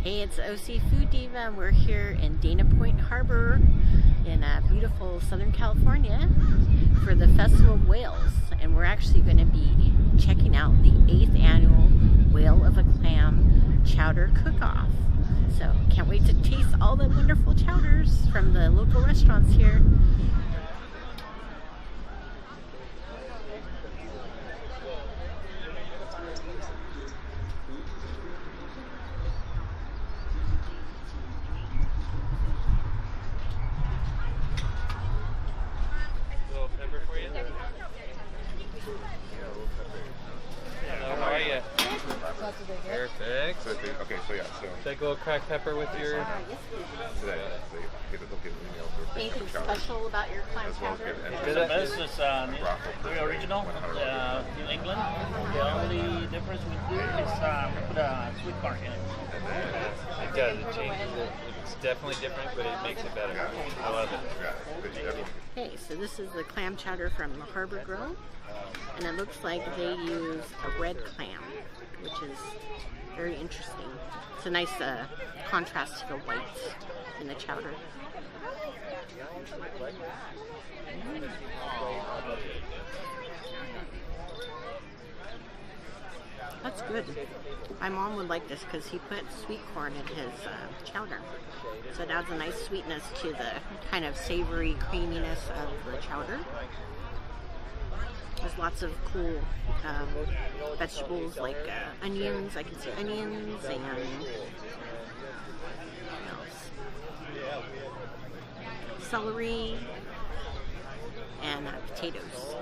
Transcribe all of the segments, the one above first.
Hey, it's OC Food Diva, and we're here in Dana Point Harbor in beautiful Southern California for the Festival of Whales. And we're actually going to be checking out the 8th annual Whale of a Clam Chowder Cook-Off. So can't wait to taste all the wonderful chowders from the local restaurants here. Perfect. Okay, so yeah, so take a little cracked pepper with your. Anything special about your clam chowder? The best is the original, New England. The only difference we do is we put a sweet bark in it. It does. It changes it. It's definitely different, but it makes it better. I love it. Hey, so this is the clam chowder from the Harbor Grill, and it looks like they use a red clam, which is very interesting. It's a nice contrast to the white in the chowder. That's good. My mom would like this because he put sweet corn in his chowder. So it adds a nice sweetness to the kind of savory creaminess of the chowder. There's lots of cool vegetables like onions. I can see onions and what else? Celery and potatoes,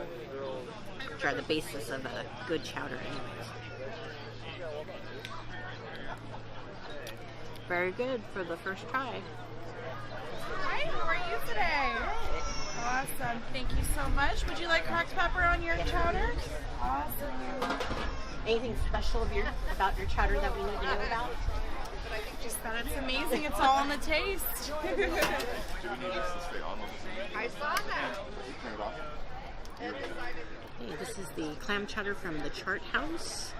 which are the basis of a good chowder anyways. Very good for the first try. Hi, how are you today? Awesome. Thank you so much. Would you like cracked pepper on your chowder? Awesome. Anything special about your chowder that we need to know about? Just that it's amazing. It's all in the taste. I saw that. Hey, this is the clam chowder from the Chart House.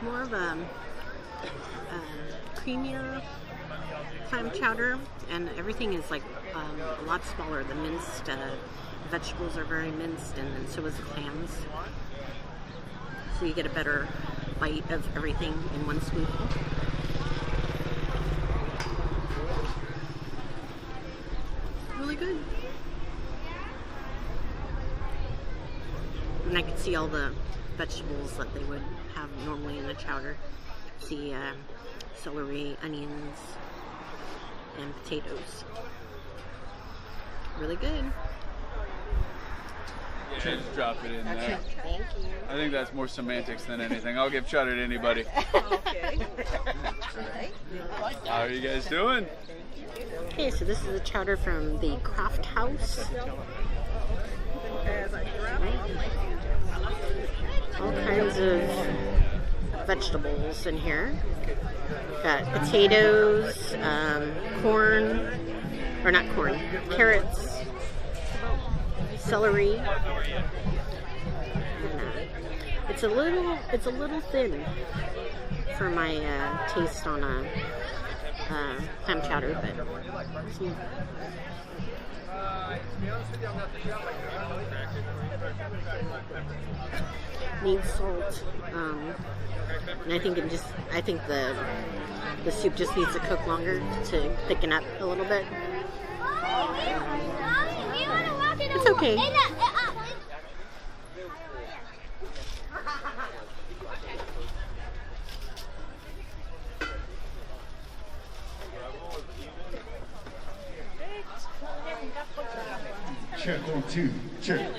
More of a creamier clam chowder, and everything is like a lot smaller. The minced vegetables are very minced, and then so is the clams. So you get a better bite of everything in one swoop. Really good. And I could see all the vegetables that they would have normally in the chowder. See celery, onions, and potatoes. Really good. Just drop it in there. Thank you. I think that's more semantics than anything. I'll give chowder to anybody. Okay. How are you guys doing? Okay, so this is the chowder from the Craft House. All kinds of vegetables in here. Got potatoes, corn, or not corn, carrots, celery. And, it's a little thin for my taste on a clam chowder, but needs salt, and I think the soup just needs to cook longer to thicken up a little bit. It's okay. Check 1, 2, check.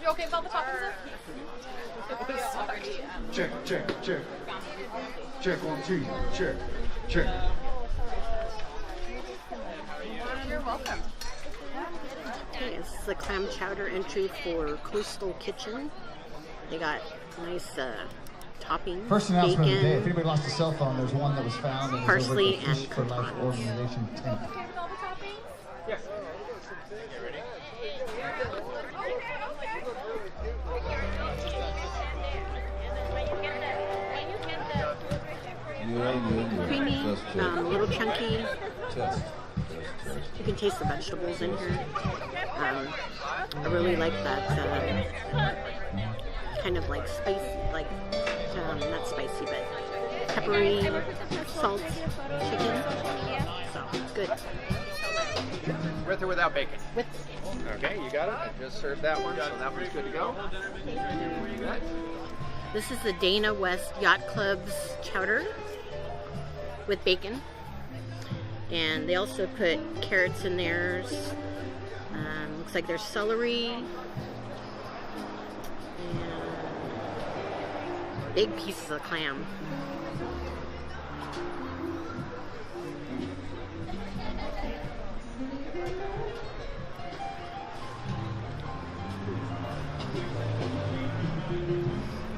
You okay about the top Check, check, check. Check 1, 2, check, check. You're welcome. Okay, this is the clam chowder entry for Coastal Kitchen. They got nice toppings. First announcement bacon, of the day. If anybody lost a cell phone, there's one that was found. And parsley, over at the and Fish for Life croutons. organization tent. Okay with all the toppings? Creamy, a little chunky. You can taste the vegetables in here. I really like that kind of like spicy, like not spicy, but peppery salt chicken. So good. With or without bacon? With. Okay, you got it. I just served that one, so that one's good to go. This is the Dana West Yacht Club's chowder with bacon. And they also put carrots in theirs. Looks like there's celery. And big pieces of clam.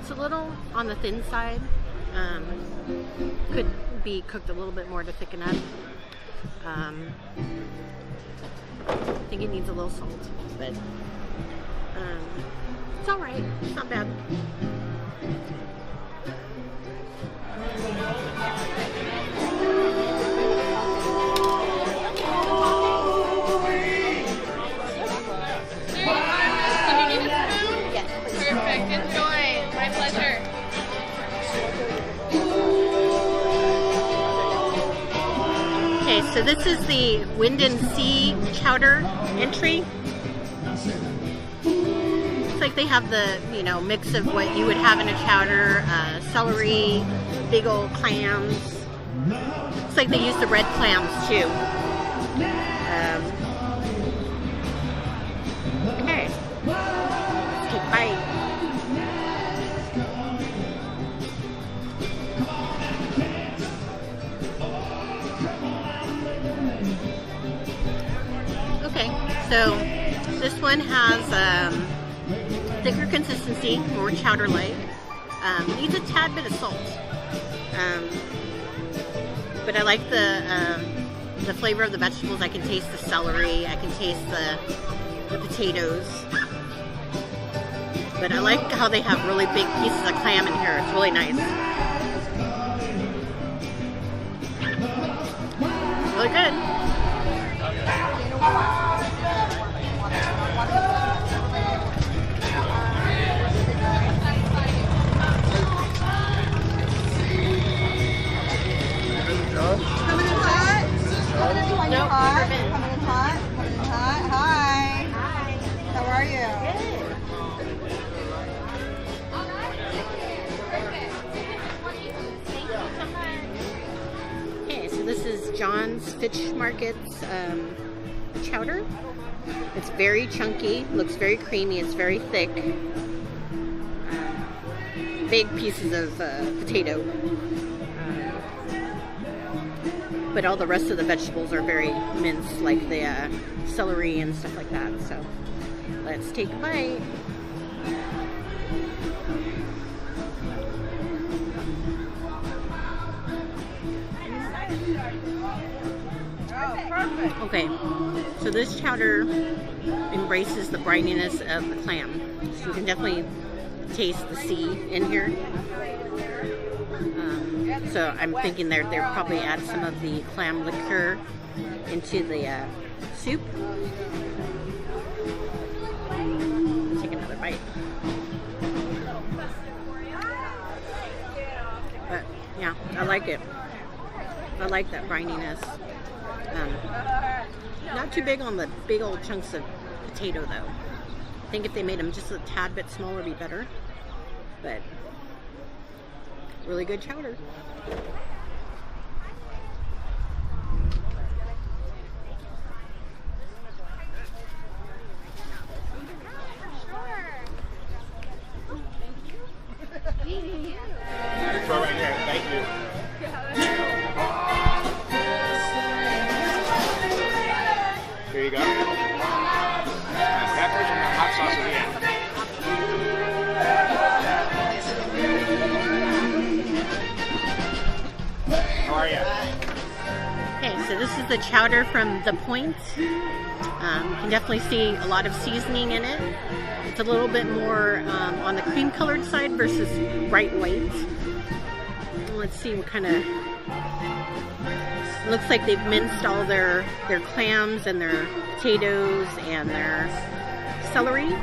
It's a little on the thin side. Could be cooked a little bit more to thicken up. I think it needs a little salt, but it's all right. It's not bad. Perfect. Enjoy. My pleasure. Okay, so this is the Wind and Sea Chowder entry. Looks like they have the, mix of what you would have in a chowder, celery, big old clams. Looks like they use the red clams too. Okay, let's take a bite. Okay, so this one has thicker consistency, more chowder-like. Needs a tad bit of salt, but I like the flavor of the vegetables. I can taste the celery. I can taste the potatoes. But I like how they have really big pieces of clam in here. It's really nice. Really good. Coming in hot? Coming in hot? Nope, Hot? never been. Coming in hot? Coming in hot? Hi. Hi. How are you? Okay, so this is John's Fish Market's chowder. It's very chunky, looks very creamy, it's very thick. Big pieces of potato. But all the rest of the vegetables are very minced, like the celery and stuff like that. So let's take a bite. Okay, so this chowder embraces the brininess of the clam. So you can definitely taste the sea in here. So I'm thinking they're probably add some of the clam liqueur into the soup. Take another bite. But yeah, I like it. I like that brininess. Not too big on the big old chunks of potato though. I think if they made them just a tad bit smaller would be better. But really good chowder. Throw right here. Thank you. Here you go. Peppers and the hot sauce at the end. How are you? Okay, so this is the chowder from The Point. You can definitely see a lot of seasoning in it. It's a little bit more on the cream colored side versus bright white. Let's see what kind of... It looks like they've minced all their clams and their potatoes and their celery.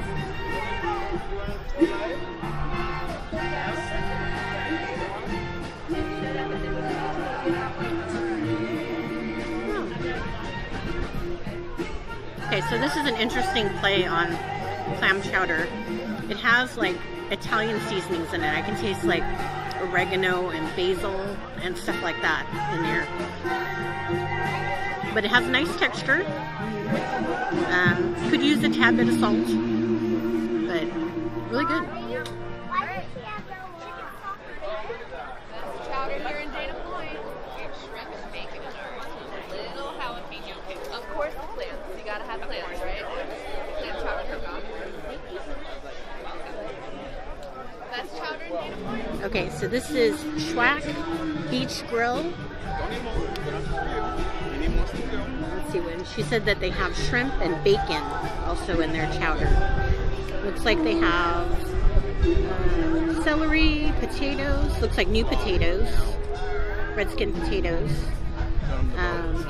Okay, so this is an interesting play on clam chowder. It has like Italian seasonings in it. I can taste like oregano and basil and stuff like that in there. But it has a nice texture. Could use a tad bit of salt, but really good. Chowder here in Dana Point. We have shrimp and bacon in ours. Little jalapeno pickles. Of course, the clams. You gotta have clams, right? Clam chowder cook-off. Best chowder in Dana Point. Okay, so this is Schwack Beach Grill. Let's see, when she said that they have shrimp and bacon also in their chowder. Looks like they have celery, potatoes, looks like new potatoes, red skin potatoes,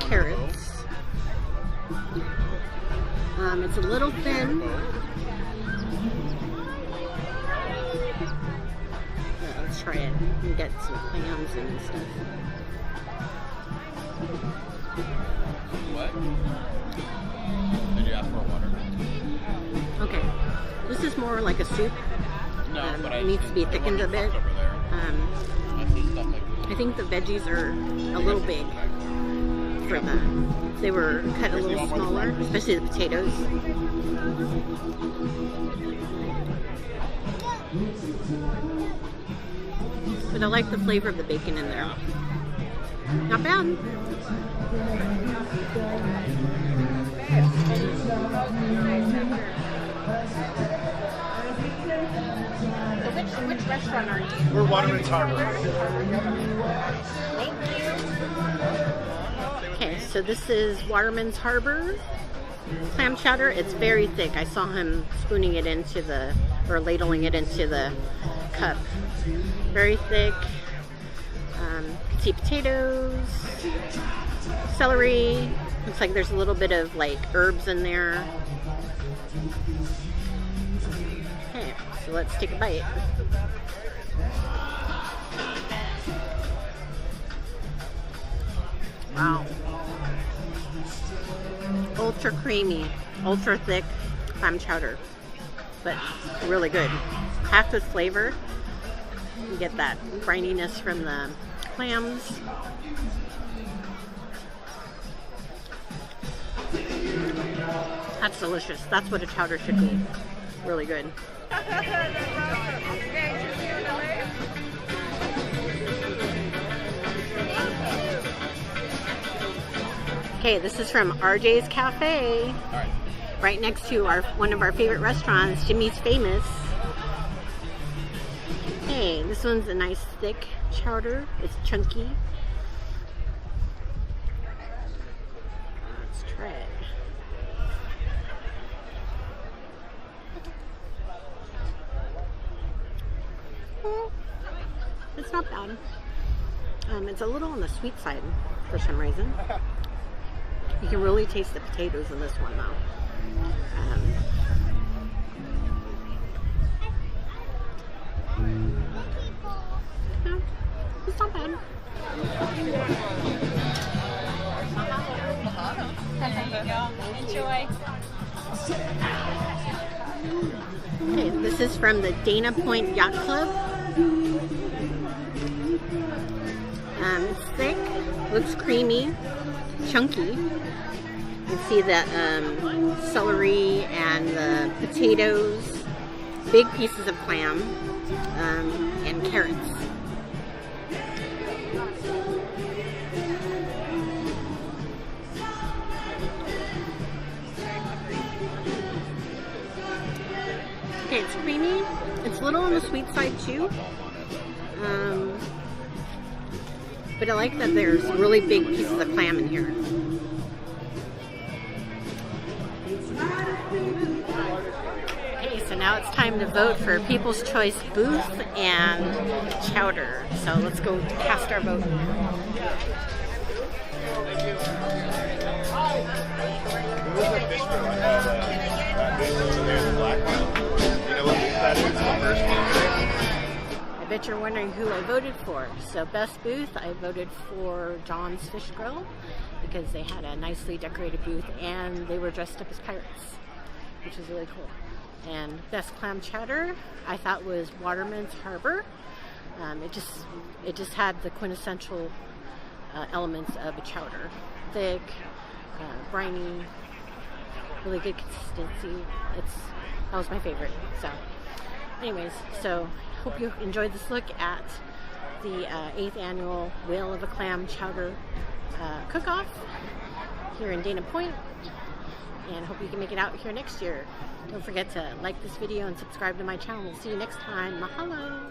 carrots. It's a little thin. Let's try it and get some clams and stuff. What? Did you ask for water? Okay, this is more like a soup. No, but it needs to be thickened a bit. I think the veggies are a little big for them. They were cut a little smaller, especially the potatoes. But I like the flavor of the bacon in there. Not bad. Which restaurant are you? We're Waterman's Harbor. Thank you. Okay, so this is Waterman's Harbor clam chowder. It's very thick. I saw him spooning it into the, or ladling it into the cup. Very thick. See potatoes, celery. Looks like there's a little bit of like herbs in there. Okay, so let's take a bite. Wow. Ultra creamy, ultra thick clam chowder, but really good. Packed with flavor. You get that brininess from the clams. That's delicious. That's what a chowder should be. Really good. Okay, this is from RJ's Cafe. Right next to one of our favorite restaurants, Jimmy's Famous. Hey, this one's a nice thick chowder. It's chunky. Let's try it. It's not bad. It's a little on the sweet side for some reason. You can really taste the potatoes in this one though. Yeah, it's not bad. There you go. Enjoy. Okay, this is from the Dana Point Yacht Club. It's thick, looks creamy, chunky. You can see the celery and the potatoes, big pieces of clam, and carrots. Okay, it's creamy. It's a little on the sweet side too. But I like that there's really big pieces of clam in here. Okay, so now it's time to vote for People's Choice Booth and Chowder. So let's go cast our vote. I bet you're wondering who I voted for. So best booth, I voted for John's Fish Grill because they had a nicely decorated booth and they were dressed up as pirates, which was really cool. And best clam chowder, I thought was Waterman's Harbor. It just had the quintessential elements of a chowder. Thick, briny, really good consistency. That was my favorite. So anyways, so hope you enjoyed this look at the 8th annual Whale of a Clam Chowder cook-off here in Dana Point, and hope you can make it out here next year. Don't forget to like this video and subscribe to my channel. We'll see you next time. Mahalo!